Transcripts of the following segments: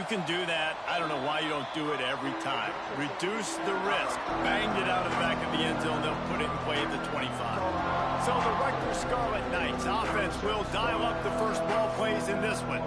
can do that. I don't know why you don't do it every time. Reduce the risk. Banged it out of the back of the end zone. They'll put it in play at the 25. So the Rutgers Scarlet Knights offense will dial up the first ball plays in this one.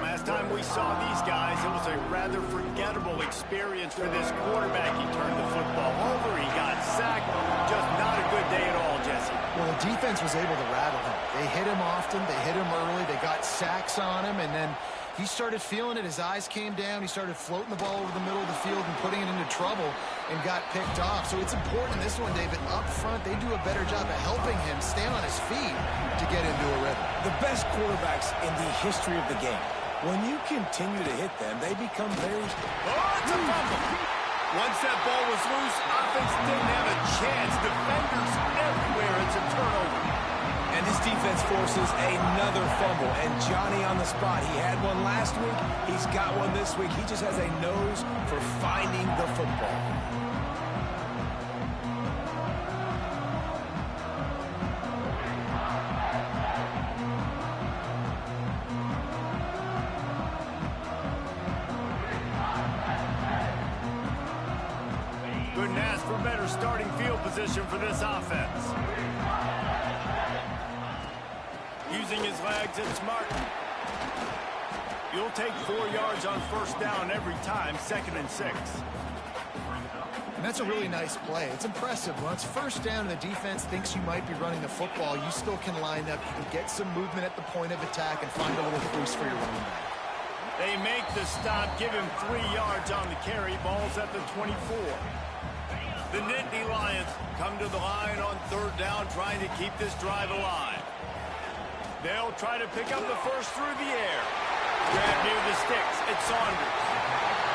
Last time we saw these guys, it was a rather forgettable experience for this quarterback. He turned the football over. He got sacked. Just not a good day at all, Jesse. Well, the defense was able to rattle him. They hit him often. They hit him early. They got sacks on him, and then he started feeling it. His eyes came down. He started floating the ball over the middle of the field and putting it into trouble and got picked off. So it's important in this one, David. Up front, they do a better job of helping him stay on his feet to get into a rhythm. The best quarterbacks in the history of the game, when you continue to hit them, they become very... Oh, it's a fumble. Once that ball was loose, offense didn't have a chance. Defenders everywhere. It's a turnover. And this defense forces another fumble. And Johnny on the spot. He had one last week. He's got one this week. He just has a nose for finding the football. Couldn't ask for better starting field position for this offense. Using his legs, it's Martin. You'll take 4 yards on first down every time, 2nd and 6. And that's a really nice play. It's impressive. When it's first down and the defense thinks you might be running the football, you still can line up. You can get some movement at the point of attack and find a little boost for your running back. They make the stop, give him 3 yards on the carry. Ball's at the 24. The Nittany Lions come to the line on 3rd down, trying to keep this drive alive. They'll try to pick up the first through the air. Grab near the sticks. It's Saunders.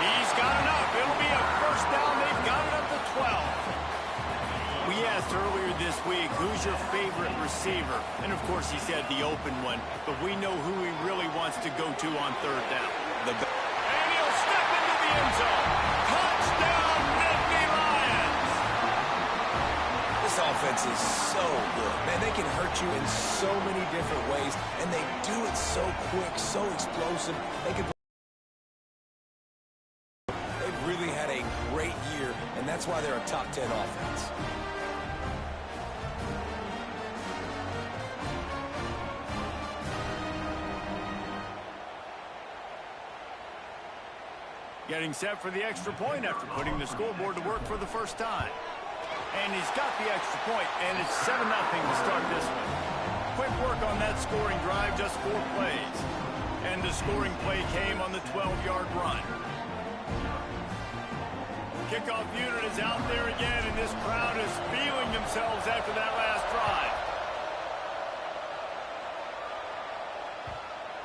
He's got enough. It'll be a first down. They've got it up to 12. We asked earlier this week, who's your favorite receiver? And, of course, he said the open one. But we know who he really wants to go to on 3rd down. And he'll step into the end zone. Touchdown, Nittany Lions! This offense is so good. Man, they can hurt you in so many different ways, and they do it so quick, so explosive. They've really had a great year, and that's why they're a top 10 offense. Getting set for the extra point after putting the scoreboard to work for the first time. And he's got the extra point, and it's 7-0 to start this one. Quick work on that scoring drive, just 4 plays. And the scoring play came on the 12-yard run. Kickoff unit is out there again, and this crowd is feeling themselves after that last drive.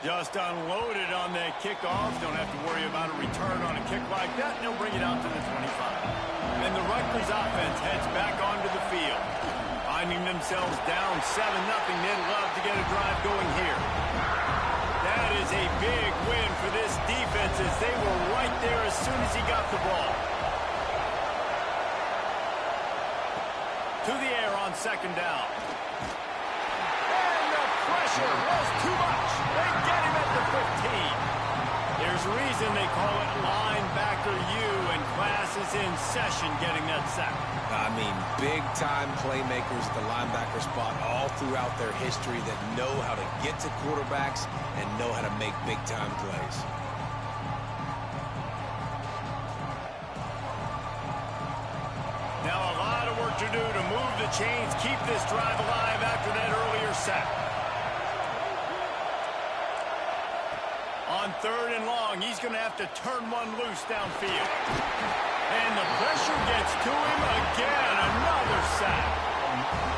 Just unloaded on that kickoff. Don't have to worry about a return on a kick like that. And they'll bring it out to the 25. And the Rutgers offense heads back onto the field. Finding themselves down 7-0. They'd love to get a drive going here. That is a big win for this defense as they were right there as soon as he got the ball. To the air on 2nd down. Pressure was too much. They get him at the 15. There's a reason they call it linebacker U, and class is in session getting that sack. I mean, big-time playmakers at the linebacker spot all throughout their history that know how to get to quarterbacks and know how to make big-time plays. Now a lot of work to do to move the chains, keep this drive alive after that earlier sack. On 3rd and long, he's going to have to turn one loose downfield. And the pressure gets to him again. Another sack.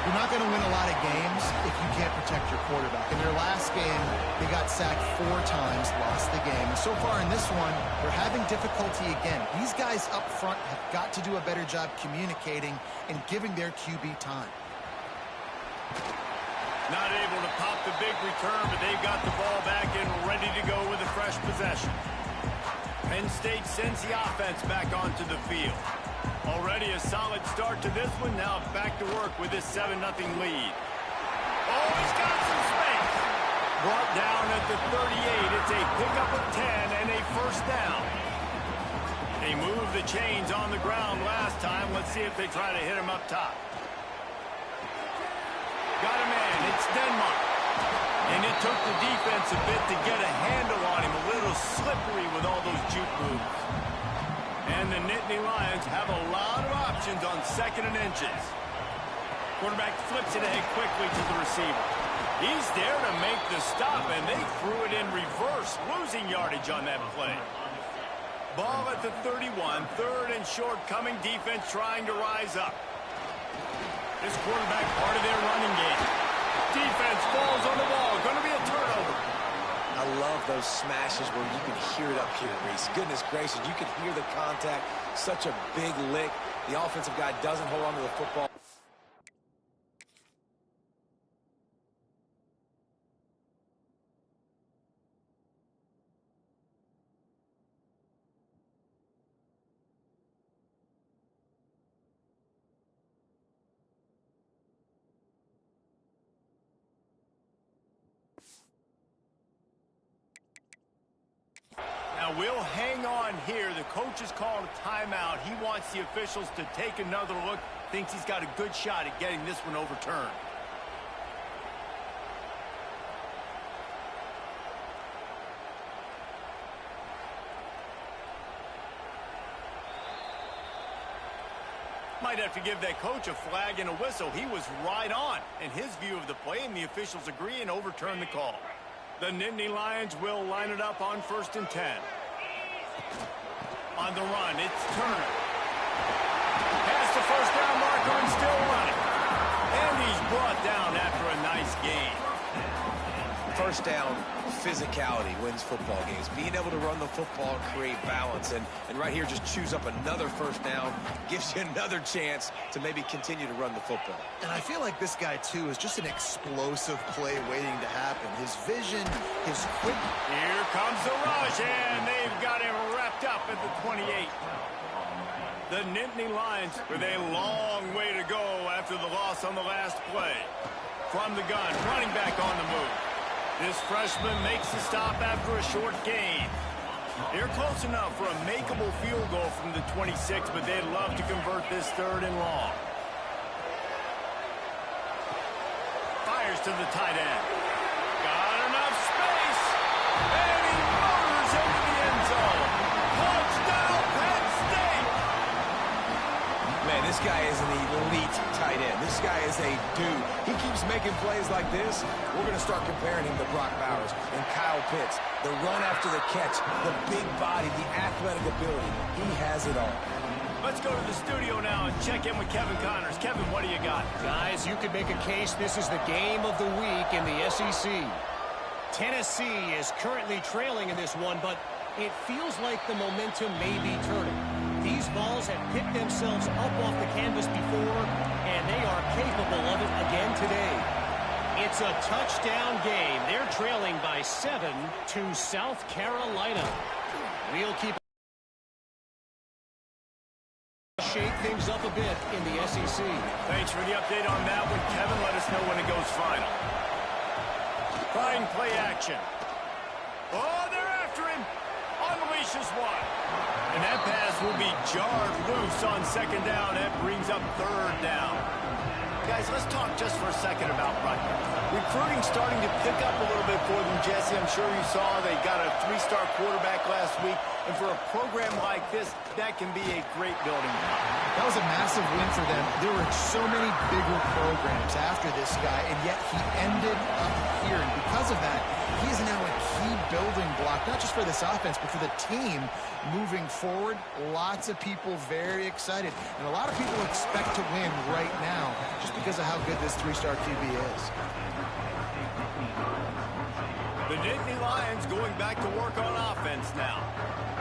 You're not going to win a lot of games if you can't protect your quarterback. In their last game, they got sacked 4 times, lost the game. And so far in this one, they're having difficulty again. These guys up front have got to do a better job communicating and giving their QB time. Not able to pop the big return, but they've got the ball back and ready to go with a fresh possession. Penn State sends the offense back onto the field. Already a solid start to this one. Now back to work with this 7-0 lead. Oh, he's got some space. Brought down at the 38. It's a pickup of 10 and a first down. They moved the chains on the ground last time. Let's see if they try to hit him up top. Got a man. It's Denmark. And it took the defense a bit to get a handle on him. A little slippery with all those juke moves. And the Nittany Lions have a lot of options on 2nd and inches. Quarterback flips it ahead quickly to the receiver. He's there to make the stop, and they threw it in reverse, losing yardage on that play. Ball at the 31, 3rd and short, coming defense trying to rise up. This quarterback part of their running game. Defense falls on the ball. Going to be a turnover. I love those smashes where you can hear it up here, Reese. Goodness gracious, you can hear the contact. Such a big lick. The offensive guy doesn't hold on to the football. We'll hang on here. The coach has called a timeout. He wants the officials to take another look. Thinks he's got a good shot at getting this one overturned. Might have to give that coach a flag and a whistle. He was right on in his view of the play, and the officials agree and overturn the call. The Nittany Lions will line it up on 1st and 10. On the run, it's Turner. Past the first down marker and still running. And he's brought down after a nice gain. First down, physicality wins football games. Being able to run the football, create balance, and right here just choose up another first down, gives you another chance to maybe continue to run the football. And I feel like this guy, too, is just an explosive play waiting to happen. His vision, his quick... Here comes the rush, and they've got him wrapped up at the 28. The Nittany Lions with a long way to go after the loss on the last play. From the gun, running back on the move. This freshman makes the stop after a short gain. They're close enough for a makeable field goal from the 26, but they'd love to convert this 3rd and long. Fires to the tight end. Got enough space. And he motors into the end zone. Touchdown, Penn State. Man, this guy is an elite tight end. This guy is a dude. He keeps making plays like this. We're going to start comparing him to Brock Bowers and Kyle Pitts. The run after the catch, the big body, the athletic ability. He has it all. Let's go to the studio now and check in with Kevin Connors. Kevin, what do you got? Guys, you could make a case this is the game of the week in the SEC. Tennessee is currently trailing in this one, but it feels like the momentum may be turning. These balls have picked themselves up off the canvas before, and they are capable of it again today. It's a touchdown game. They're trailing by 7 to South Carolina. We'll keep shake things up a bit in the SEC. Thanks for the update on that one, Kevin. Let us know when it goes final. Trying play action. Oh, they're after him. Unleashes one. And that pass will be jarred loose on 2nd down. That brings up 3rd down. Guys, let's talk just for a second about Rutgers. Recruiting starting to pick up a little bit for them, Jesse. I'm sure you saw they got a 3-star quarterback last week. And for a program like this, that can be a great building block. That was a massive win for them. There were so many bigger programs after this guy, and yet he ended up here. And because of that, he is now a key building block, not just for this offense, but for the team moving forward. Lots of people very excited. And a lot of people expect to win right now just because of how good this 3-star QB is. The Nittany Lions going back to work on offense now.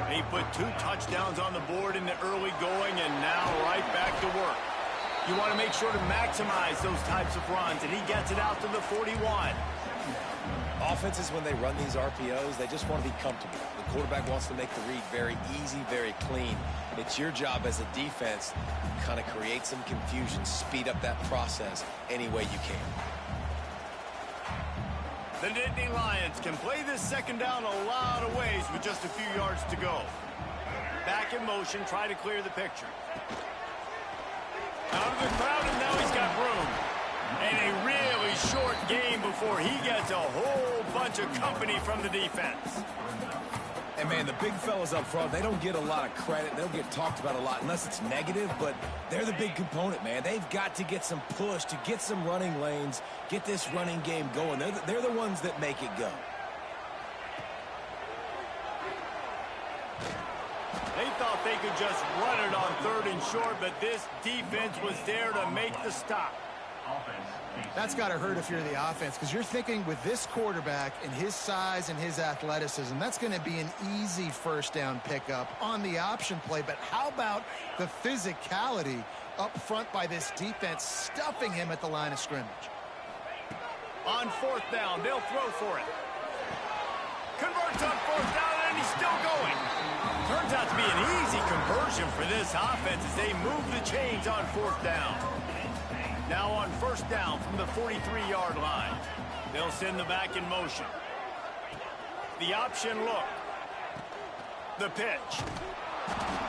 He put 2 touchdowns on the board in the early going, and now right back to work. You want to make sure to maximize those types of runs, and he gets it out to the 41. Offenses, when they run these RPOs, they just want to be comfortable. The quarterback wants to make the read very easy, very clean. It's your job as a defense to kind of create some confusion, speed up that process any way you can. The Nittany Lions can play this second down a lot of ways with just a few yards to go. Back in motion, try to clear the picture. Out of the crowd, and now he's got room. And a really short game before he gets a whole bunch of company from the defense. And, man, the big fellas up front, they don't get a lot of credit. They don't get talked about a lot unless it's negative, but they're the big component, man. They've got to get some push, to get some running lanes, get this running game going. They're the ones that make it go. They thought they could just run it on 3rd and short, but this defense was there to make the stop. That's got to hurt if you're the offense, because you're thinking with this quarterback and his size and his athleticism, that's going to be an easy first down pickup on the option play. But how about the physicality up front by this defense, stuffing him at the line of scrimmage? On 4th down, they'll throw for it. Converts on 4th down, and he's still going. Turns out to be an easy conversion for this offense as they move the chains on 4th down. Now on 1st down from the 43-yard line. They'll send the back in motion. The option look. The pitch.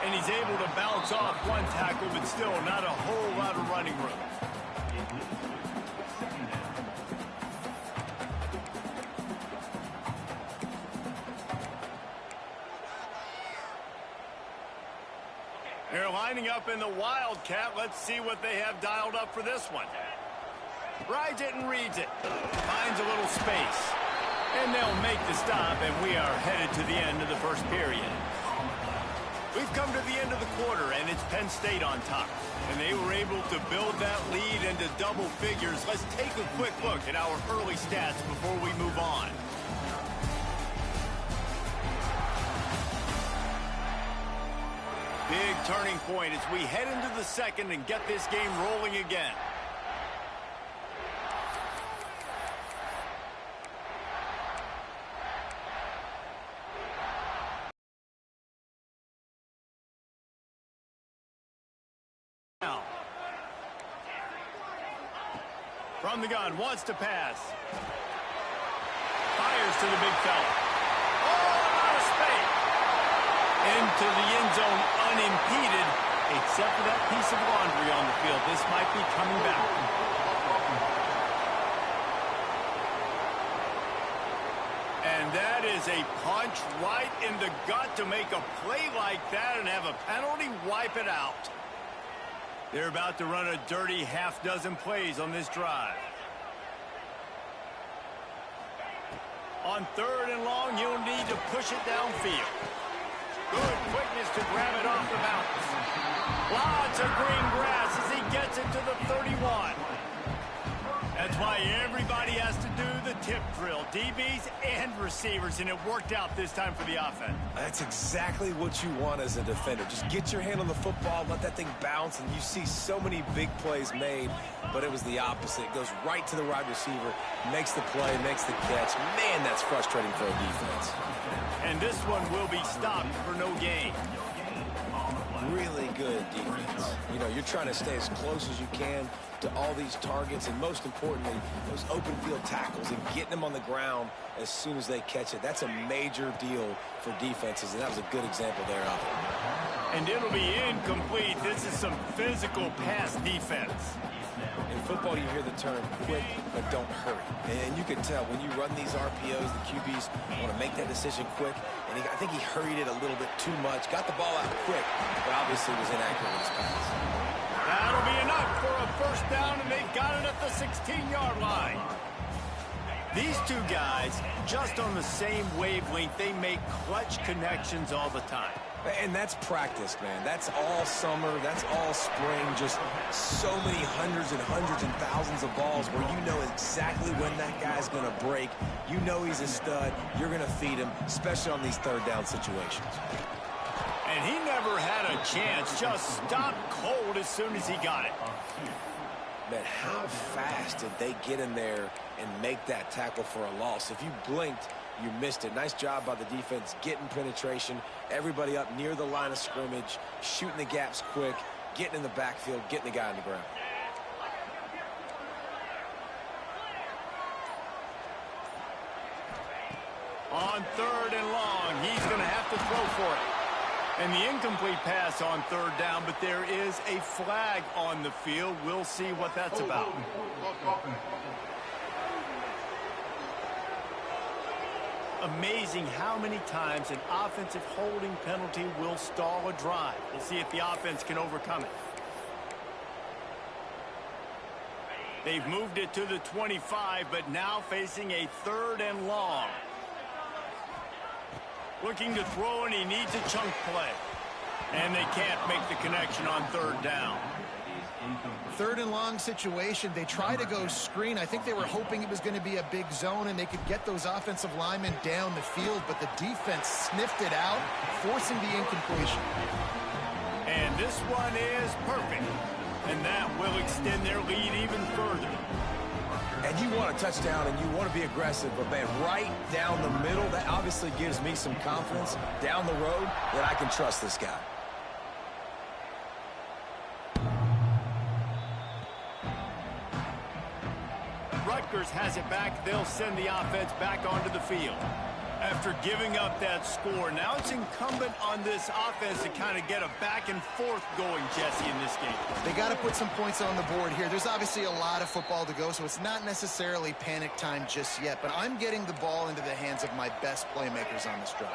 And he's able to bounce off one tackle, but still not a whole lot of running room. They're lining up in the Wildcat. Let's see what they have dialed up for this one. Rides it and reads it. Finds a little space. And they'll make the stop, and we are headed to the end of the first period. We've come to the end of the quarter, and it's Penn State on top. And they were able to build that lead into double figures. Let's take a quick look at our early stats before we move on. Big turning point as we head into the second and get this game rolling again. Now, from the gun, wants to pass. Fires to the big fella. Oh, out of space. Into the end zone unimpeded, except for that piece of laundry on the field. This might be coming back. And that is a punch right in the gut to make a play like that and have a penalty wipe it out. They're about to run a dirty half-dozen plays on this drive. On 3rd and long, you'll need to push it downfield. Good quickness to grab it off the bounce. Lots of green grass as he gets it to the 31. That's why everybody has to do the tip drill, DBs and receivers, and it worked out this time for the offense. That's exactly what you want as a defender. Just get your hand on the football, let that thing bounce, and you see so many big plays made, but it was the opposite. It goes right to the wide receiver, makes the play, makes the catch. Man, that's frustrating for a defense. And this one will be stopped for no gain. Really good defense. You know, you're trying to stay as close as you can to all these targets, and most importantly, those open field tackles and getting them on the ground as soon as they catch it. That's a major deal for defenses, and that was a good example there of it. And it'll be incomplete. This is some physical pass defense. In football, you hear the term quick, but don't hurry. And you can tell when you run these RPOs, the QBs want to make that decision quick. And I think he hurried it a little bit too much. Got the ball out quick, but obviously was inaccurate in his pass. That'll be enough for a first down, and they've got it at the 16-yard line. These two guys, just on the same wavelength, they make clutch connections all the time. And that's practice, man. That's all summer. That's all spring. Just so many hundreds and thousands of balls where you know exactly when that guy's going to break. You know he's a stud. You're going to feed him, especially on these third down situations. And he never had a chance. Just stopped cold as soon as he got it. Man, how fast did they get in there and make that tackle for a loss? If you blinked, you missed it. Nice job by the defense getting penetration. Everybody up near the line of scrimmage, shooting the gaps quick, getting in the backfield, getting the guy on the ground. On 3rd and long, he's going to have to throw for it. And the incomplete pass on 3rd down, but there is a flag on the field. We'll see what that's about. Amazing how many times an offensive holding penalty will stall a drive. We'll see if the offense can overcome it. They've moved it to the 25, but now facing a 3rd and long. Looking to throw, and he needs a chunk play. And they can't make the connection on 3rd down. 3rd and long situation. They try to go screen. I think they were hoping it was going to be a big zone and they could get those offensive linemen down the field, but the defense sniffed it out, forcing the incompletion. And this one is perfect. And that will extend their lead even further. And you want a touchdown and you want to be aggressive, but man, right down the middle, that obviously gives me some confidence down the road that I can trust this guy. Rutgers has it back. They'll send the offense back onto the field. After giving up that score, now it's incumbent on this offense to kind of get a back and forth going, Jesse, in this game. They got to put some points on the board here. There's obviously a lot of football to go, so it's not necessarily panic time just yet, but I'm getting the ball into the hands of my best playmakers on this drive.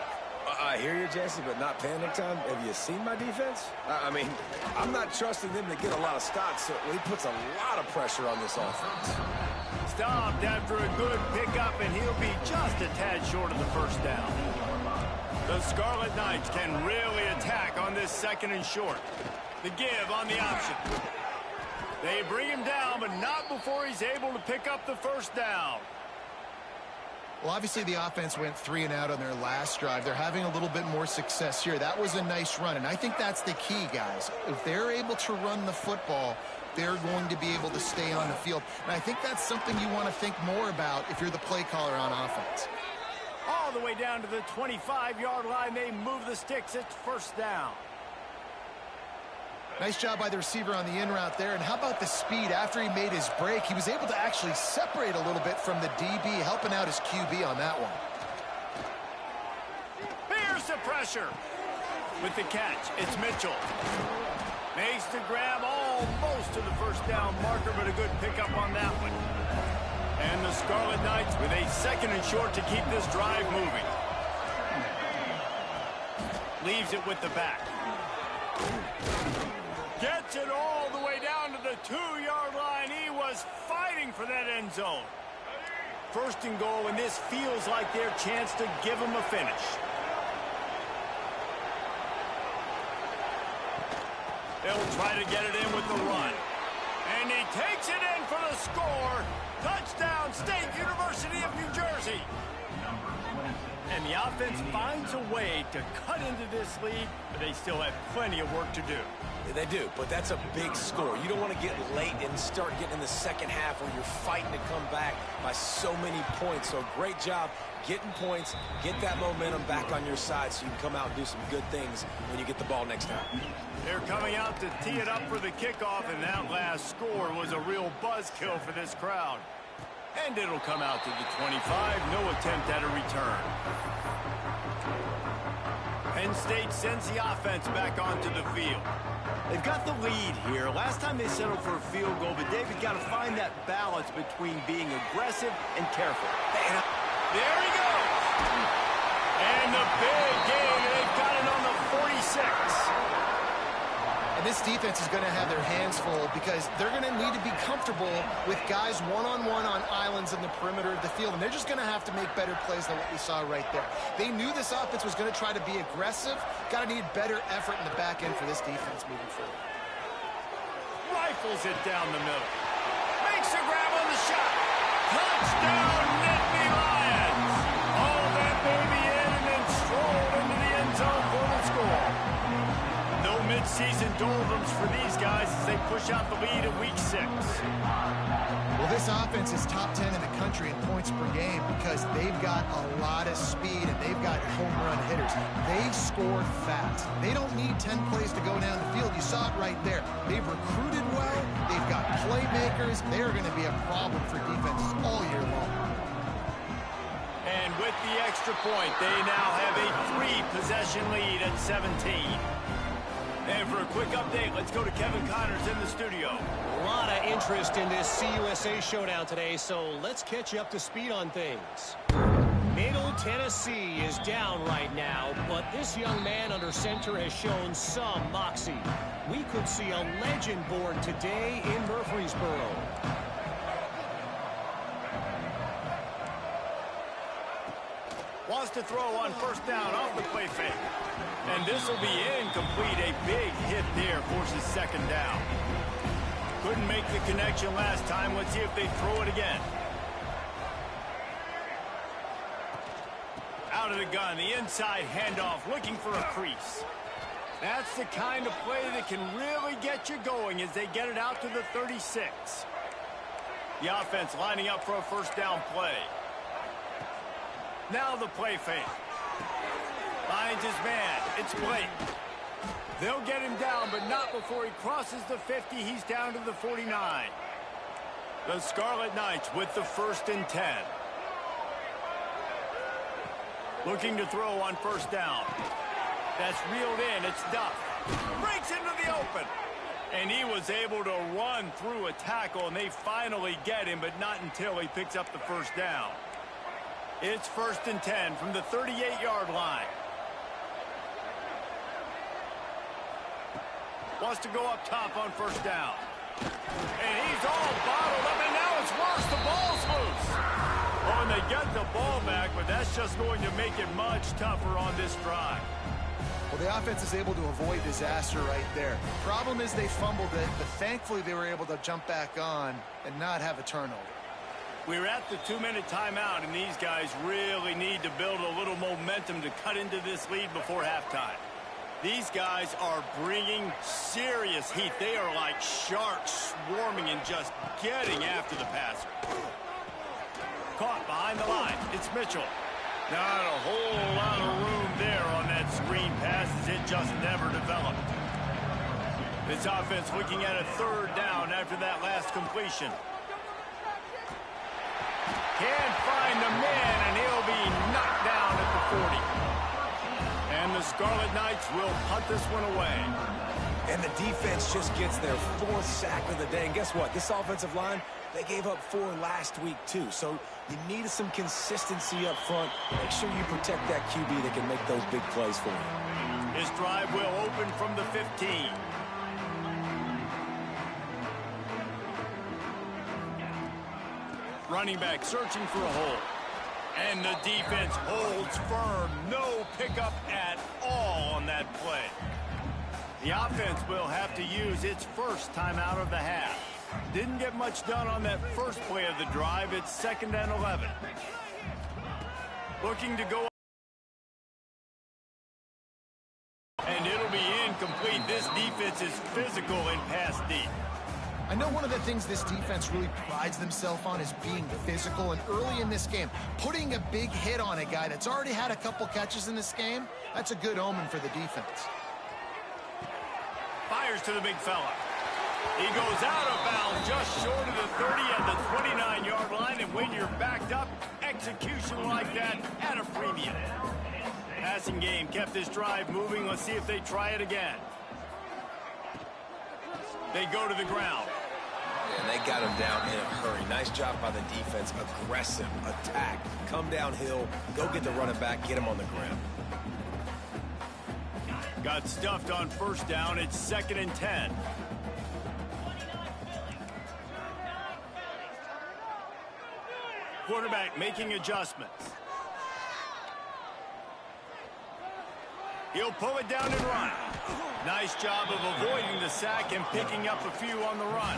I hear you, Jesse, but not panic time. Have you seen my defense? I mean, I'm not trusting them to get a lot of stops, so he puts a lot of pressure on this offense. Stopped after a good pickup, and he'll be just a tad short of the 1st down. The Scarlet Knights can really attack on this 2nd and short. The give on the option. They bring him down, but not before he's able to pick up the 1st down. Well, obviously the offense went 3 and out on their last drive. They're having a little bit more success here. That was a nice run, and I think that's the key, guys. If they're able to run the football, they're going to be able to stay on the field. And I think that's something you want to think more about if you're the play caller on offense. All the way down to the 25-yard line, they move the sticks. It's 1st down. Nice job by the receiver on the in route there. And how about the speed after he made his break? He was able to actually separate a little bit from the DB, helping out his QB on that one. Here's the pressure. With the catch, it's Mitchell. Makes the grab almost to the 1st down marker, but a good pickup on that one. And the Scarlet Knights with a 2nd and short to keep this drive moving. Leaves it with the back. Gets it all the way down to the 2-yard line. He was fighting for that end zone. 1st and goal, and this feels like their chance to give him a finish. They'll try to get it in with the run. And he takes it in for the score. Touchdown, State University of New Jersey. And the offense finds a way to cut into this lead, but they still have plenty of work to do. They do, but that's a big score. You don't want to get late and start getting in the 2nd half where you're fighting to come back by so many points. So great job getting points, get that momentum back on your side so you can come out and do some good things when you get the ball next time. They're coming out to tee it up for the kickoff, and that last score was a real buzzkill for this crowd. And it'll come out to the 25. No attempt at a return. Penn State sends the offense back onto the field. They've got the lead here. Last time they settled for a field goal, but David got to find that balance between being aggressive and careful. There he goes. And the big game, they've got it on the 46. And this defense is going to have their hands full because they're going to need to be comfortable with guys one-on-one on islands in the perimeter of the field. And they're just going to have to make better plays than what we saw right there. They knew this offense was going to try to be aggressive. Got to need better effort in the back end for this defense moving forward. Rifles it down the middle. Makes a grab on the shot. Touchdown, Nittany Lions. All that baby in and then strolled into the end zone for the score. No midseason doldrums for these guys as they push out the lead in Week 6. Well, this offense is top 10 in the country in points per game because they've got a lot of speed and they've got home run hitters. They score fast. They don't need 10 plays to go down the field. You saw it right there. They've recruited well. They've got playmakers. They're going to be a problem for defenses all year long. And with the extra point, they now have a 3-possession lead at 17. And for a quick update, let's go to Kevin Connors in the studio. A lot of interest in this CUSA showdown today, so let's catch you up to speed on things. Middle Tennessee is down right now, but this young man under center has shown some moxie. We could see a legend born today in Murfreesboro. Wants to throw on first down off the play fake. And this will be incomplete. A big hit there forces second down. Couldn't make the connection last time. Let's see if they throw it again. Out of the gun, the inside handoff, looking for a crease. That's the kind of play that can really get you going as they get it out to the 36. The offense lining up for a first down play. Now the play fake. Finds his man. It's Blake. They'll get him down, but not before he crosses the 50. He's down to the 49. The Scarlet Knights with the 1st and 10. Looking to throw on first down. That's reeled in. It's Duff. Breaks into the open. And he was able to run through a tackle, and they finally get him, but not until he picks up the first down. It's 1st and 10 from the 38-yard line. Wants to go up top on first down. And he's all bottled up, and now it's worse. The ball's loose. Oh, and they get the ball back, but that's just going to make it much tougher on this drive. Well, the offense is able to avoid disaster right there. Problem is they fumbled it, but thankfully they were able to jump back on and not have a turnover. We're at the 2-minute timeout, and these guys really need to build a little momentum to cut into this lead before halftime. These guys are bringing serious heat. They are like sharks swarming and just getting after the passer. Caught behind the line. It's Mitchell. Not a whole lot of room there on that screen pass as it just never developed. This offense looking at a 3rd down after that last completion. Can't find the man, and he'll be knocked down at the 40. And the Scarlet Knights will punt this one away. And the defense just gets their 4th sack of the day. And guess what? This offensive line, they gave up 4 last week, too. So you need some consistency up front. Make sure you protect that QB that can make those big plays for you. This drive will open from the 15. Running back searching for a hole. And the defense holds firm. No pickup at all on that play. The offense will have to use its first timeout of the half. Didn't get much done on that first play of the drive. It's 2nd and 11. Looking to go. And it'll be incomplete. This defense is physical and pass deep. I know one of the things this defense really prides themselves on is being physical, and early in this game, putting a big hit on a guy that's already had a couple catches in this game, that's a good omen for the defense. Fires to the big fella. He goes out of bounds just short of the 30 at the 29-yard line, and when you're backed up, execution like that at a premium. Passing game kept this drive moving. Let's see if they try it again. They go to the ground. And they got him down in a hurry. Nice job by the defense. Aggressive attack. Come downhill. Go get the running back. Get him on the ground. Got stuffed on first down. It's 2nd and 10. Quarterback making adjustments. He'll pull it down and run. Nice job of avoiding the sack and picking up a few on the run.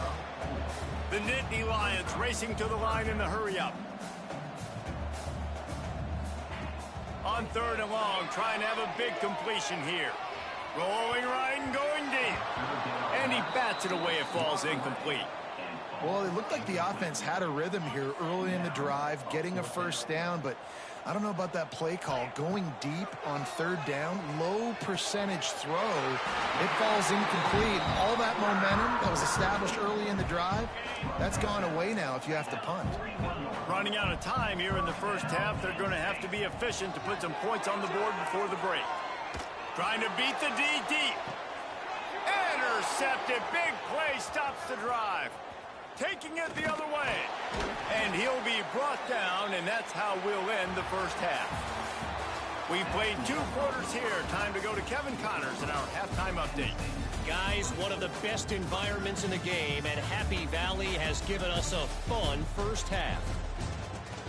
The Nittany Lions racing to the line in the hurry-up. On 3rd and long, trying to have a big completion here. Rolling right and going deep. And he bats it away. It falls incomplete. Well, it looked like the offense had a rhythm here early in the drive, getting a first down, but I don't know about that play call. Going deep on third down, low percentage throw. It falls incomplete. All that momentum that was established early in the drive, that's gone away now if you have to punt. Running out of time here in the first half. They're going to have to be efficient to put some points on the board before the break. Trying to beat the D deep. Intercepted. Big play stops the drive. Taking it the other way. And he'll be brought down, and that's how we'll end the first half. We've played 2 quarters here. Time to go to Kevin Connors in our halftime update. Guys, one of the best environments in the game, and Happy Valley has given us a fun first half.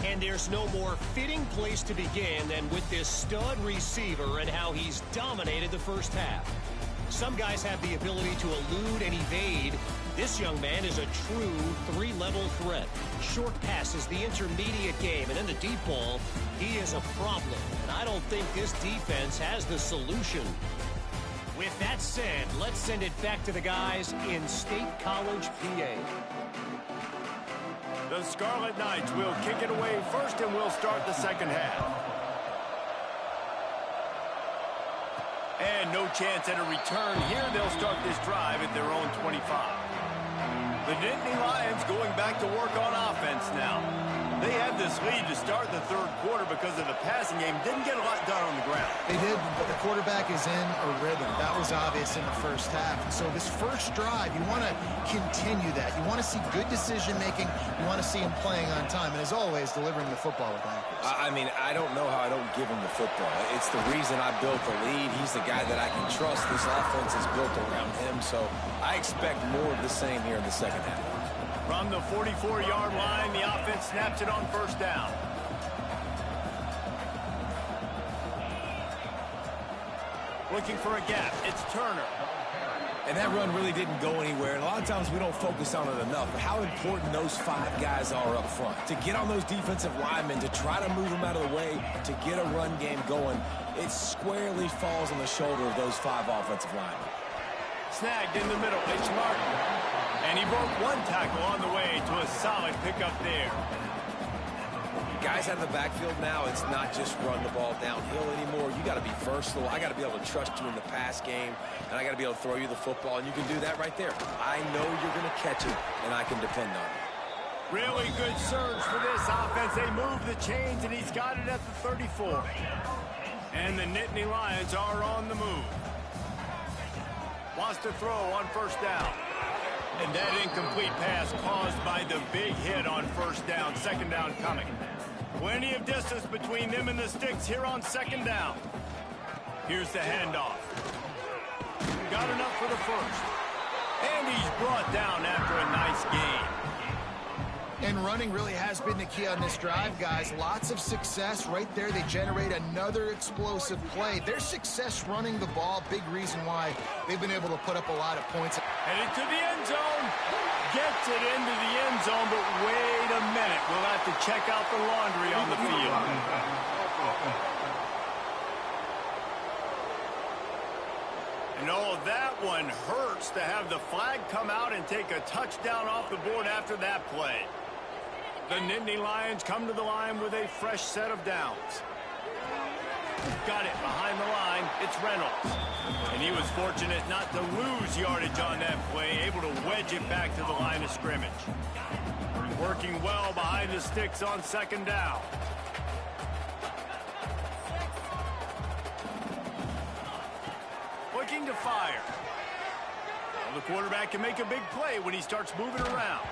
And there's no more fitting place to begin than with this stud receiver and how he's dominated the first half. Some guys have the ability to elude and evade. This young man is a true 3-level threat. Short passes, the intermediate game, and then the deep ball, he is a problem. And I don't think this defense has the solution. With that said, let's send it back to the guys in State College, PA. The Scarlet Knights will kick it away first, and we'll start the second half. And no chance at a return here. They'll start this drive at their own 25. The Nittany Lions going back to work on offense now. They had this lead to start the third quarter because of the passing game. Didn't get a lot done on the ground. They did, but the quarterback is in a rhythm. That was obvious in the first half. So this first drive, you want to continue that. You want to see good decision-making. You want to see him playing on time. And as always, delivering the football with accuracy. I mean, I don't know how I don't give him the football. It's the reason I built the lead. He's the guy that I can trust. This offense is built around him. So I expect more of the same here in the second half. From the 44-yard line, the offense snaps it on first down. Looking for a gap. It's Turner. And that run really didn't go anywhere. And a lot of times we don't focus on it enough. But how important those 5 guys are up front. To get on those defensive linemen, to try to move them out of the way, to get a run game going, it squarely falls on the shoulder of those 5 offensive linemen. Snagged in the middle. It's Martin. And he broke 1 tackle on the way to a solid pickup there. Guys out of the backfield now, it's not just run the ball downhill anymore. You got to be versatile. I got to be able to trust you in the pass game, and I got to be able to throw you the football, and you can do that right there. I know you're going to catch it, and I can depend on it. Really good surge for this offense. They move the chains, and he's got it at the 34. And the Nittany Lions are on the move. Wants to throw on first down. And that incomplete pass caused by the big hit on first down. Second down coming. Plenty of distance between them and the sticks here on second down. Here's the handoff. Got enough for the first. And he's brought down after a nice gain. And running really has been the key on this drive, guys. Lots of success right there. They generate another explosive play. Their success running the ball, big reason why they've been able to put up a lot of points. Headed to the end zone. Gets it into the end zone, but wait a minute. We'll have to check out the laundry on the field. And oh, that one hurts to have the flag come out and take a touchdown off the board after that play. The Nittany Lions come to the line with a fresh set of downs. Got it behind the line. It's Reynolds. And he was fortunate not to lose yardage on that play, able to wedge it back to the line of scrimmage. Working well behind the sticks on second down. Looking to fire. Well, the quarterback can make a big play when he starts moving around.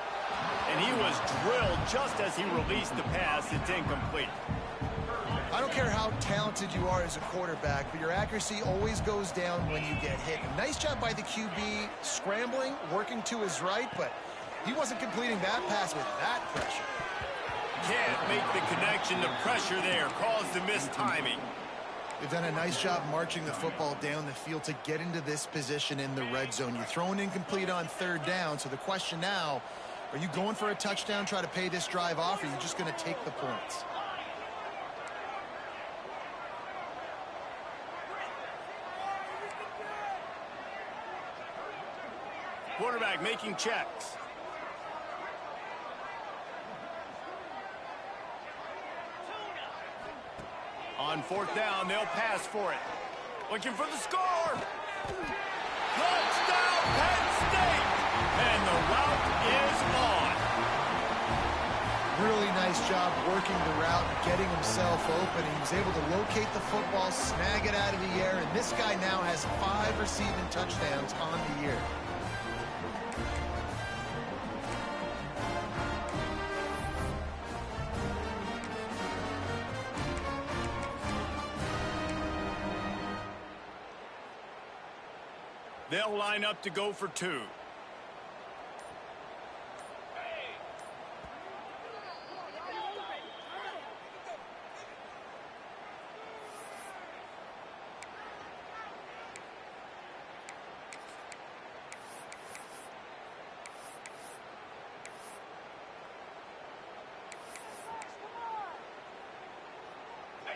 And he was drilled just as he released the pass. It's incomplete. I don't care how talented you are as a quarterback, but your accuracy always goes down when you get hit. Nice job by the QB scrambling, working to his right, but he wasn't completing that pass with that pressure. Can't make the connection. The pressure there caused the missed timing. They've done a nice job marching the football down the field to get into this position in the red zone. You're throwing incomplete on third down, so the question now, are you going for a touchdown, try to pay this drive off, or are you just going to take the points? Quarterback making checks. On fourth down, they'll pass for it. Looking for the score. Touchdown, Penn State! And the route is on. Really nice job working the route and getting himself open. He was able to locate the football, snag it out of the air, and this guy now has 5 receiving touchdowns on the year. They'll line up to go for 2.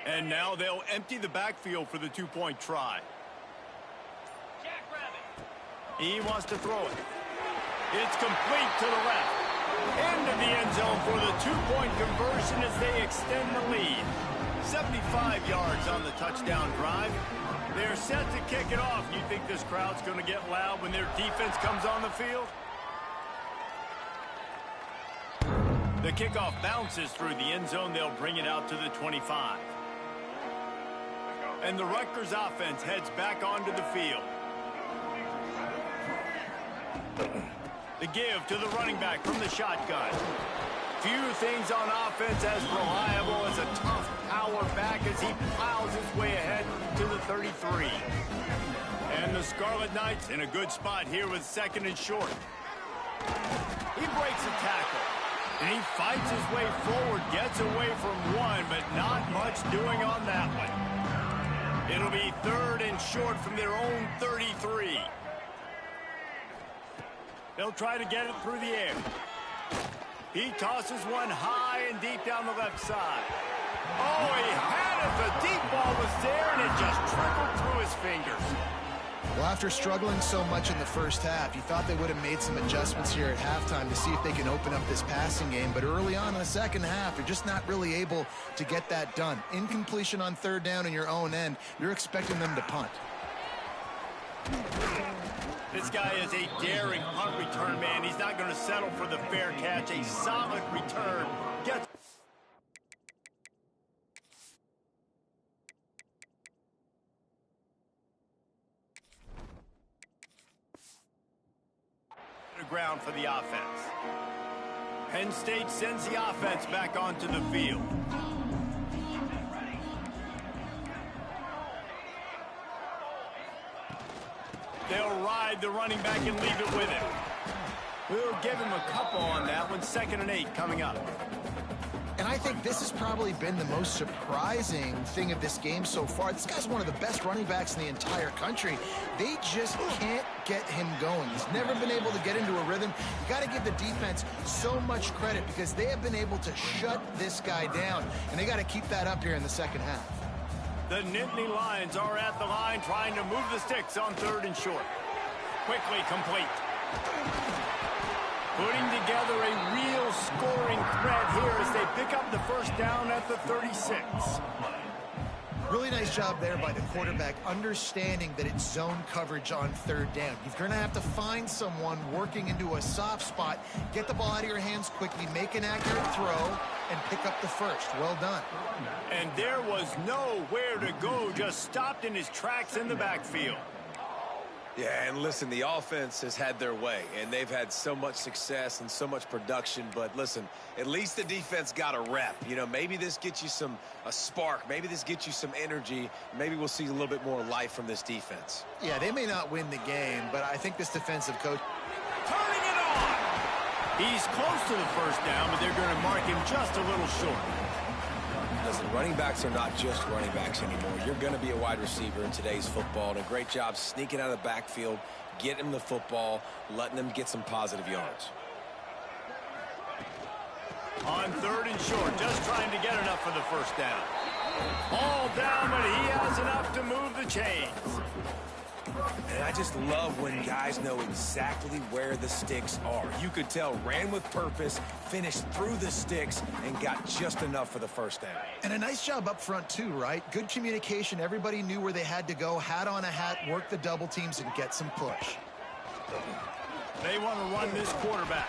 And now they'll empty the backfield for the 2-point try. He wants to throw it. It's complete to the left. Into the end zone for the 2-point conversion as they extend the lead. 75 yards on the touchdown drive. They're set to kick it off. You think this crowd's going to get loud when their defense comes on the field? The kickoff bounces through the end zone. They'll bring it out to the 25. And the Rutgers offense heads back onto the field. The give to the running back from the shotgun. Few things on offense as reliable as a tough power back as he plows his way ahead to the 33. And the Scarlet Knights in a good spot here with 2nd and short. He breaks a tackle. And he fights his way forward, gets away from one, but not much doing on that one. It'll be 3rd and short from their own 33. They'll try to get it through the air. He tosses one high and deep down the left side. Oh, he had it. The deep ball was there, and it just trickled through his fingers. Well, after struggling so much in the first half, you thought they would have made some adjustments here at halftime to see if they can open up this passing game. But early on in the second half, you're just not really able to get that done. Incompletion on 3rd down in your own end, you're expecting them to punt. This guy is a daring punt return man. He's not going to settle for the fair catch. A solid return. Gets the ground for the offense. Penn State sends the offense back onto the field. They'll ride the running back and leave it with him. We'll give him a couple on that one. 2nd and 8 coming up. And I think this has probably been the most surprising thing of this game so far. This guy's one of the best running backs in the entire country. They just can't get him going. He's never been able to get into a rhythm. You got to give the defense so much credit because they have been able to shut this guy down, and they got to keep that up here in the second half. The Nittany Lions are at the line trying to move the sticks on 3rd and short. Quickly complete. Putting together a real scoring threat here as they pick up the 1st down at the 36. Really nice job there by the quarterback, understanding that it's zone coverage on 3rd down. You're going to have to find someone working into a soft spot, get the ball out of your hands quickly, make an accurate throw, and pick up the 1st. Well done. And there was nowhere to go, just stopped in his tracks in the backfield. Yeah, and listen, the offense has had their way, and they've had so much success and so much production. But listen, at least the defense got a rep. You know, maybe this gets you a spark. Maybe this gets you some energy. Maybe we'll see a little bit more life from this defense. Yeah, they may not win the game, but I think this defensive coach... Turning it on! He's close to the 1st down, but they're going to mark him just a little short. Listen, running backs are not just running backs anymore. You're going to be a wide receiver in today's football. And a great job sneaking out of the backfield, getting them the football, letting them get some positive yards. On 3rd and short, just trying to get enough for the 1st down. All down, but he has enough to move the chains. And I just love when guys know exactly where the sticks are. You could tell ran with purpose, finished through the sticks, and got just enough for the first down. And a nice job up front, too, right? Good communication. Everybody knew where they had to go, hat on a hat, work the double teams, and get some push. They want to run this quarterback.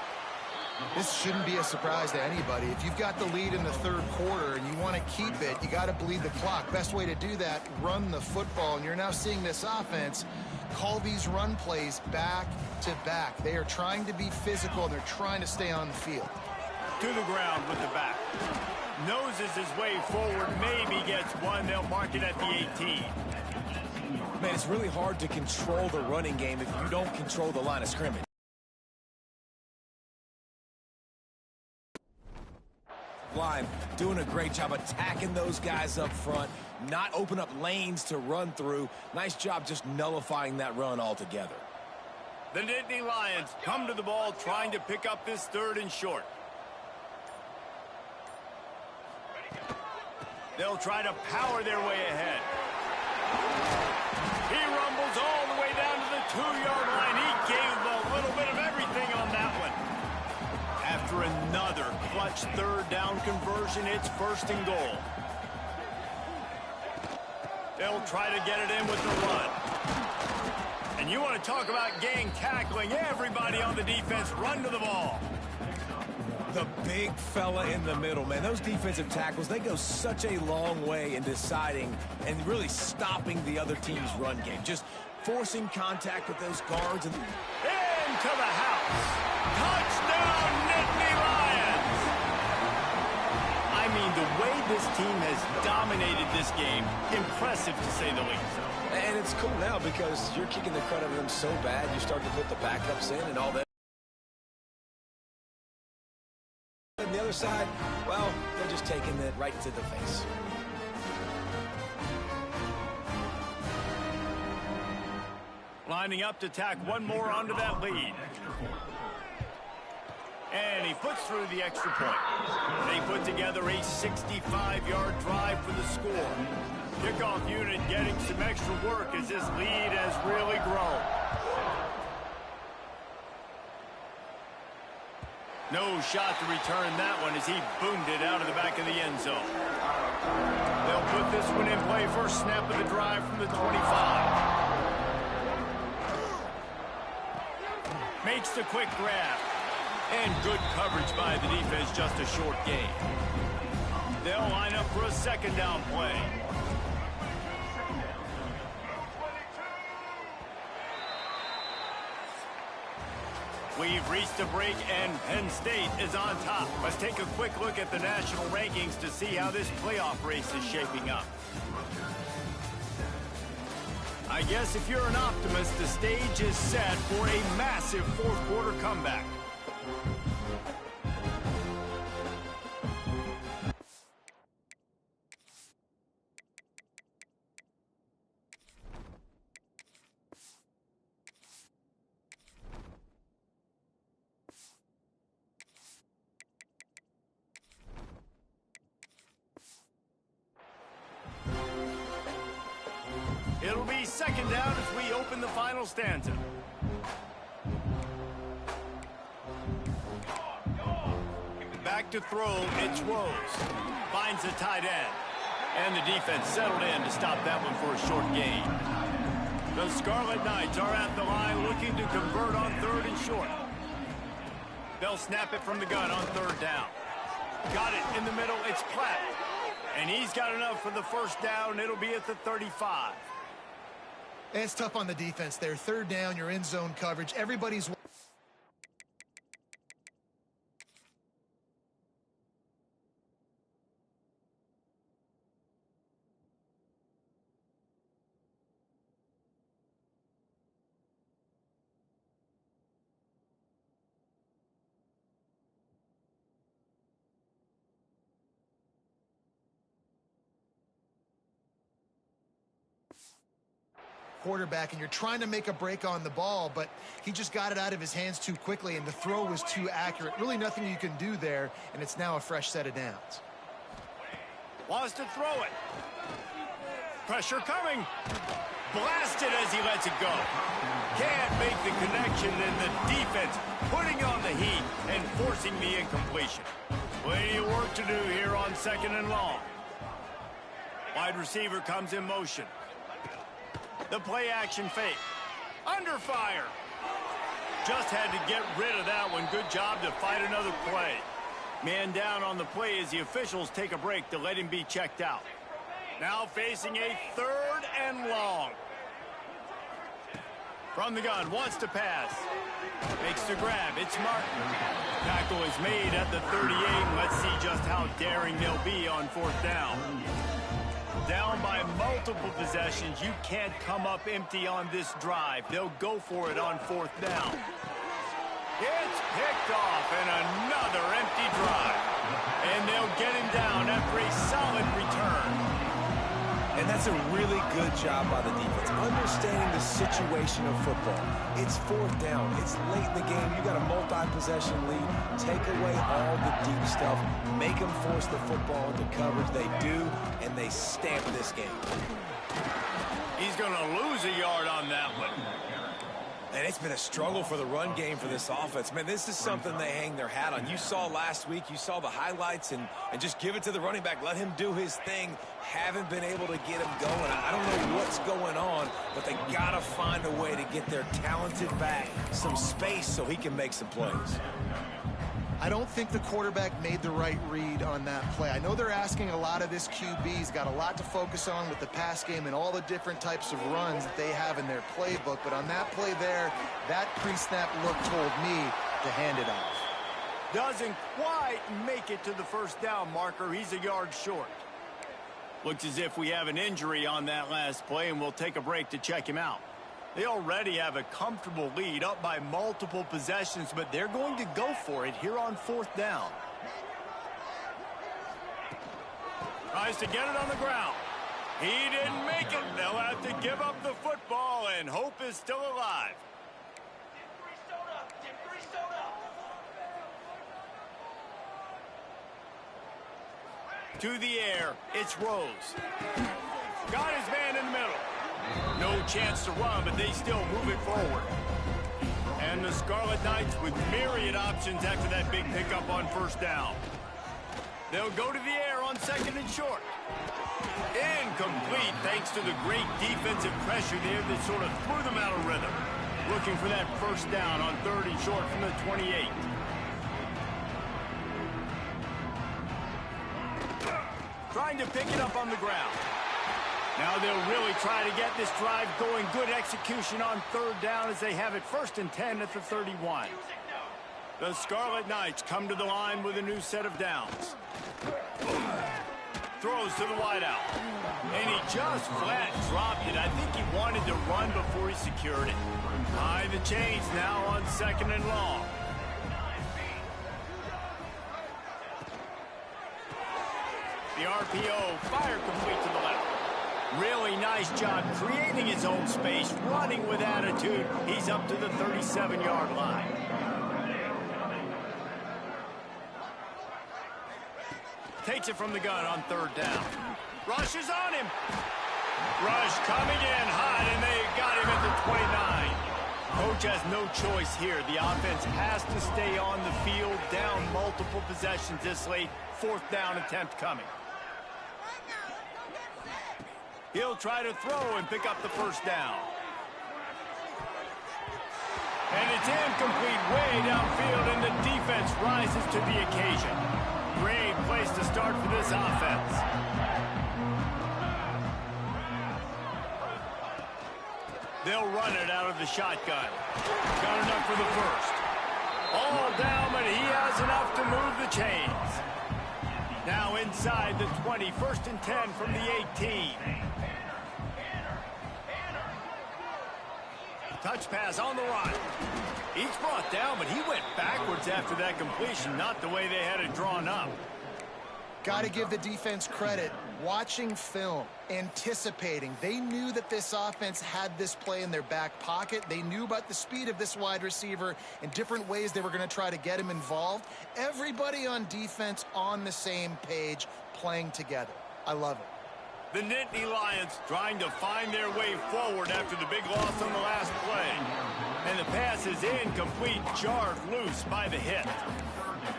This shouldn't be a surprise to anybody. If you've got the lead in the third quarter and you want to keep it, you got to bleed the clock. Best way to do that, run the football. And you're now seeing this offense call these run plays back to back. They are trying to be physical, and they're trying to stay on the field. To the ground with the back. Noses his way forward, maybe gets one. They'll mark it at the 18. Man, it's really hard to control the running game if you don't control the line of scrimmage. Line doing a great job attacking those guys up front, not open up lanes to run through. Nice job just nullifying that run altogether. The Nittany Lions come to the ball trying to pick up this third and short. They'll try to power their way ahead. He rumbles all the way down to the 2-yard line. He gave a little bit of everything on that one. After another clutch third down conversion, it's first and goal. They'll try to get it in with the run. And you want to talk about gang tackling. Everybody on the defense run to the ball. The big fella in the middle, man. Those defensive tackles, they go such a long way in deciding and really stopping the other team's run game. Just forcing contact with those guards. And into the house. Touchdown, Nittany Lions! I mean, the way this team has dominated this game, impressive to say the least. And it's cool now because you're kicking the crud out of them so bad, you start to put the backups in and all that. On the other side, well, they're just taking it right to the face. Lining up to tack one more onto that lead. And he puts through the extra point. They put together a 65-yard drive for the score. Kickoff unit getting some extra work as this lead has really grown. No shot to return that one as he boomed it out of the back of the end zone. They'll put this one in play. First snap of the drive from the 25. Makes the quick grab. And good coverage by the defense, just a short gain. They'll line up for a second down play. We've reached a break, and Penn State is on top. Let's take a quick look at the national rankings to see how this playoff race is shaping up. I guess if you're an optimist, the stage is set for a massive fourth-quarter comeback. It'll be second down as we open the final stanza. Back to throw, it's Rose. Finds the tight end. And the defense settled in to stop that one for a short gain. The Scarlet Knights are at the line looking to convert on third and short. They'll snap it from the gun on third down. Got it in the middle, it's Platt. And he's got enough for the first down. It'll be at the 35. It's tough on the defense there. Third down, you're in zone coverage. Everybody's... quarterback, and you're trying to make a break on the ball, but he just got it out of his hands too quickly, and the throw was too accurate. Really nothing you can do there, and it's now a fresh set of downs. Wants to throw it. Pressure coming. Blasted as he lets it go. Can't make the connection, and the defense putting on the heat and forcing the incompletion. Plenty of work to do here on 2nd and long. Wide receiver comes in motion. The play action fake. Under fire. Just had to get rid of that one. Good job to fight another play. Man down on the play as the officials take a break to let him be checked out. Now facing a 3rd and long. From the gun, wants to pass. Makes the grab. It's Martin. Tackle is made at the 38. Let's see just how daring they'll be on 4th down. Down by multiple possessions. You can't come up empty on this drive. They'll go for it on 4th down. It's picked off, and another empty drive. And they'll get him down after a solid return. And that's a really good job by the defense, understanding the situation of football. It's 4th down. It's late in the game. You got a multi-possession lead. Take away all the deep stuff. Make them force the football into coverage. They do, and they stamp this game. He's going to lose a yard on that one. And it's been a struggle for the run game for this offense. Man, this is something they hang their hat on. You saw last week, you saw the highlights, and just give it to the running back. Let him do his thing. Haven't been able to get him going. I don't know what's going on, but they got to find a way to get their talented back some space so he can make some plays. I don't think the quarterback made the right read on that play. I know they're asking a lot of this QB. He's got a lot to focus on with the pass game and all the different types of runs that they have in their playbook. But on that play there, that pre-snap look told me to hand it off. Doesn't quite make it to the 1st down marker. He's a yard short. Looks as if we have an injury on that last play, and we'll take a break to check him out. They already have a comfortable lead up by multiple possessions, but they're going to go for it here on 4th down. Tries to get it on the ground. He didn't make it. They'll have to give up the football, and hope is still alive. To the air, it's Rose. Got his man in the middle. No chance to run, but they still move it forward. And the Scarlet Knights with myriad options after that big pickup on 1st down. They'll go to the air on 2nd and short. Incomplete thanks to the great defensive pressure there that sort of threw them out of rhythm. Looking for that 1st down on 3rd and short from the 28. Trying to pick it up on the ground. Now they'll really try to get this drive going. Good execution on 3rd down as they have it 1st and 10 at the 31. The Scarlet Knights come to the line with a new set of downs. Throws to the wideout. And he just flat dropped it. I think he wanted to run before he secured it. High the chains now on 2nd and long. The RPO, fire complete to the left. Really nice job creating his own space, running with attitude. He's up to the 37-yard line. Takes it from the gun on 3rd down. Rush is on him. Rush coming in hot, and they got him at the 29. Coach has no choice here. The offense has to stay on the field, down multiple possessions this late. 4th down attempt coming. He'll try to throw and pick up the 1st down. And it's incomplete way downfield, and the defense rises to the occasion. Great place to start for this offense. They'll run it out of the shotgun. Got enough for the 1st. All down, but he has enough to move the chains. Now inside the 20, 1st and 10 from the 18. Touch pass on the run. He's brought down, but he went backwards after that completion, not the way they had it drawn up. Got to give the defense credit. Watching film, anticipating. They knew that this offense had this play in their back pocket. They knew about the speed of this wide receiver and different ways they were going to try to get him involved. Everybody on defense on the same page, playing together. I love it. The Nittany Lions trying to find their way forward after the big loss on the last play. And the pass is incomplete, jarred loose by the hit.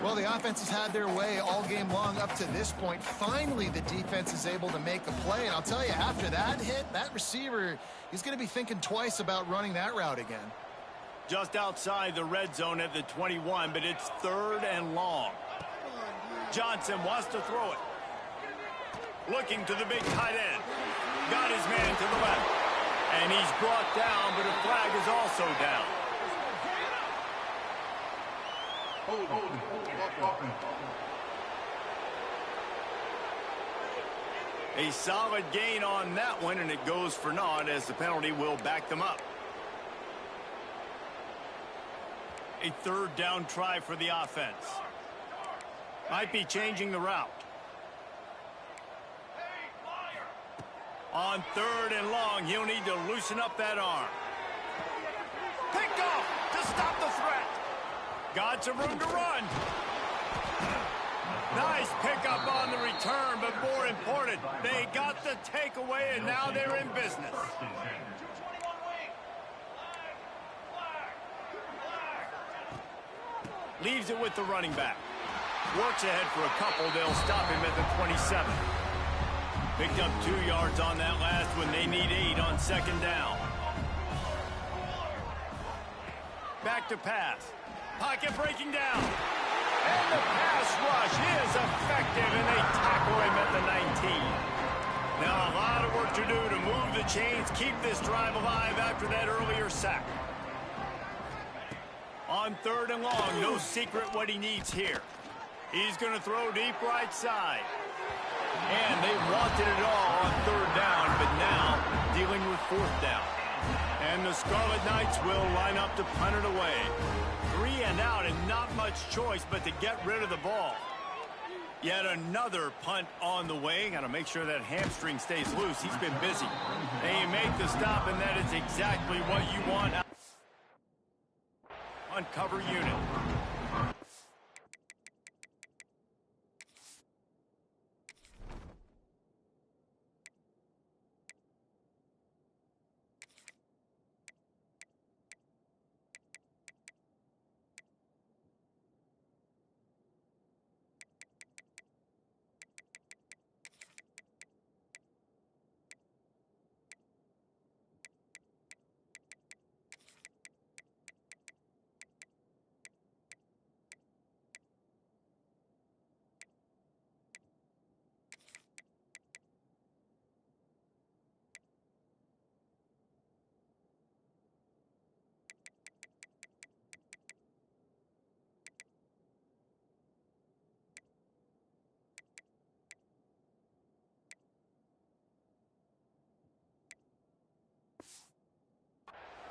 Well, the offense has had their way all game long up to this point. Finally, the defense is able to make a play. And I'll tell you, after that hit, that receiver, he's going to be thinking twice about running that route again. Just outside the red zone at the 21, but it's 3rd and long. Johnson wants to throw it. Looking to the big tight end. Got his man to the left. And he's brought down, but a flag is also down. A solid gain on that one, and it goes for naught as the penalty will back them up. A 3rd down try for the offense. Might be changing the route. On 3rd and long, he'll need to loosen up that arm. Picked off to stop the threat. Got some room to run. Nice pickup on the return, but more important, they got the takeaway, and now they're in business. Leaves it with the running back. Works ahead for a couple. They'll stop him at the 27. Picked up 2 yards on that last one. They need 8 on 2nd down. Back to pass. Pocket breaking down. And the pass rush is effective, and they tackle him at the 19. Now a lot of work to do to move the chains, keep this drive alive after that earlier sack. On 3rd and long, no secret what he needs here. He's going to throw deep right side. And they wanted it all on 3rd down, but now dealing with 4th down. And the Scarlet Knights will line up to punt it away. 3 and out, and not much choice but to get rid of the ball. Yet another punt on the way. Got to make sure that hamstring stays loose. He's been busy. They make the stop, and that is exactly what you want. On cover unit.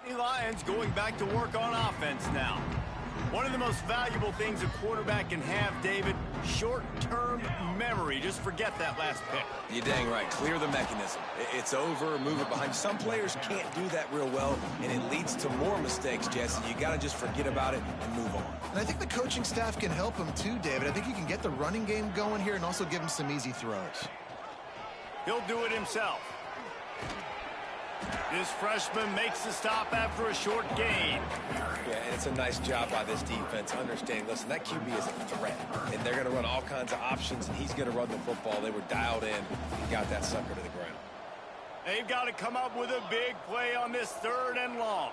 The Lions going back to work on offense now. One of the most valuable things a quarterback can have, David, short-term memory. Just forget that last pick. You're dang right. Clear the mechanism. It's over, move it behind. Some players can't do that real well, and it leads to more mistakes, Jesse. You got to just forget about it and move on. And I think the coaching staff can help him too, David. I think he can get the running game going here and also give him some easy throws. He'll do it himself. This freshman makes the stop after a short gain. Yeah, and it's a nice job by this defense. Understand, listen, that QB is a threat, and they're going to run all kinds of options, and he's going to run the football. They were dialed in and got that sucker to the ground. They've got to come up with a big play on this 3rd and long.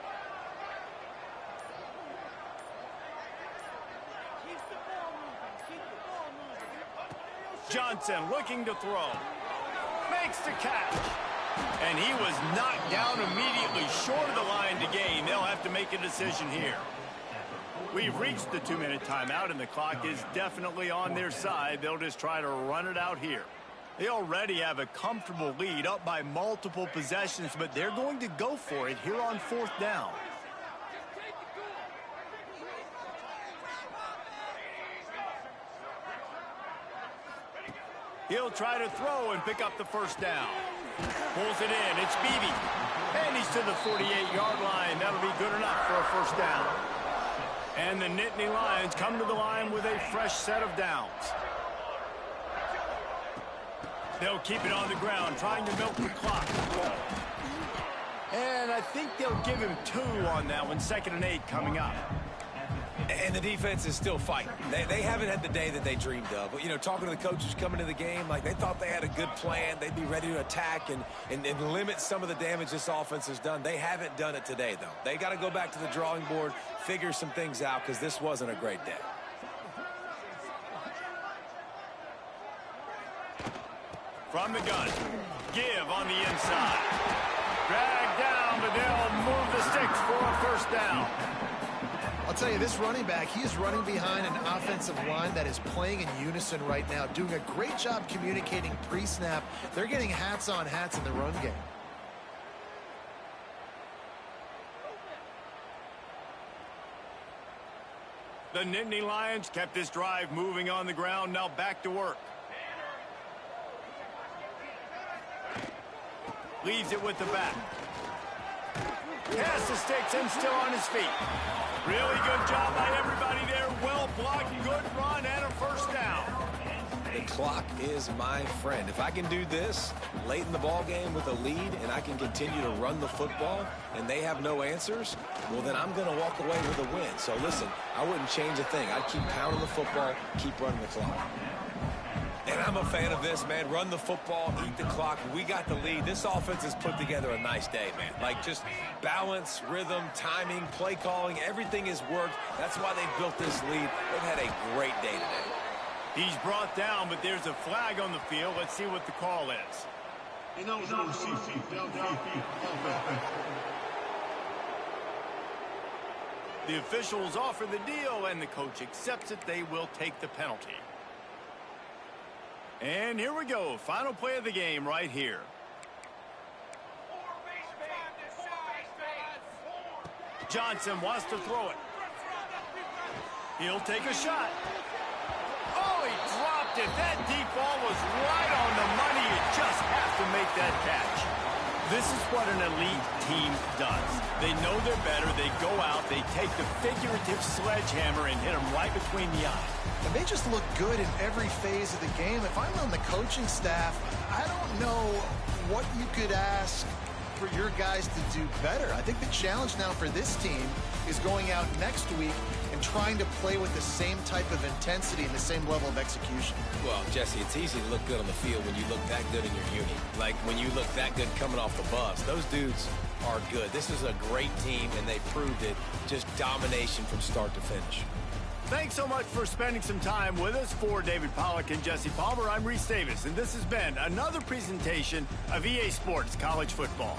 Johnson looking to throw. Makes the catch. And he was knocked down immediately short of the line to gain. They'll have to make a decision here. We've reached the 2-minute timeout, and the clock is definitely on their side. They'll just try to run it out here. They already have a comfortable lead, up by multiple possessions, but they're going to go for it here on 4th down. He'll try to throw and pick up the 1st down. Pulls it in. It's Beebe. And he's to the 48-yard line. That'll be good enough for a 1st down. And the Nittany Lions come to the line with a fresh set of downs. They'll keep it on the ground, trying to milk the clock. And I think they'll give him 2 on that one. 2nd and 8 coming up. And the defense is still fighting. They haven't had the day that they dreamed of. But, you know, talking to the coaches coming to the game, like they thought they had a good plan. They'd be ready to attack and limit some of the damage this offense has done. They haven't done it today, though. They got to go back to the drawing board, figure some things out, because this wasn't a great day. From the gun, give on the inside. Drag down, but they'll move the sticks for a 1st down. I'll tell you, this running back, he is running behind an offensive line that is playing in unison right now, doing a great job communicating pre-snap. They're getting hats on hats in the run game. The Nittany Lions kept this drive moving on the ground. Now back to work. Leaves it with the back. Past the sticks and still on his feet. Really good job by everybody there. Well blocked, good run, and a 1st down. The clock is my friend. If I can do this late in the ball game with a lead and I can continue to run the football and they have no answers, well, then I'm going to walk away with a win. So, listen, I wouldn't change a thing. I'd keep pounding the football, keep running the clock. And I'm a fan of this, man. Run the football, eat the clock. We got the lead. This offense has put together a nice day, man. Like, just balance, rhythm, timing, play calling, everything has worked. That's why they've built this lead. They've had a great day today. He's brought down, but there's a flag on the field. Let's see what the call is. The officials offer the deal, and the coach accepts it. They will take the penalty. And here we go. Final play of the game right here. Johnson wants to throw it. He'll take a shot. Oh, he dropped it. That deep ball was right on the money. You just have to make that catch. This is what an elite team does. They know they're better. They go out. They take the figurative sledgehammer and hit them right between the eyes. And they just look good in every phase of the game. If I'm on the coaching staff, I don't know what you could ask for your guys to do better. I think the challenge now for this team is going out next week and trying to play with the same type of intensity and the same level of execution. Well, Jesse, it's easy to look good on the field when you look that good in your uni. Like when you look that good coming off the bus. Those dudes are good. This is a great team, and they proved it. Just domination from start to finish. Thanks so much for spending some time with us. For David Pollack and Jesse Palmer, I'm Reese Davis, and this has been another presentation of EA Sports College Football.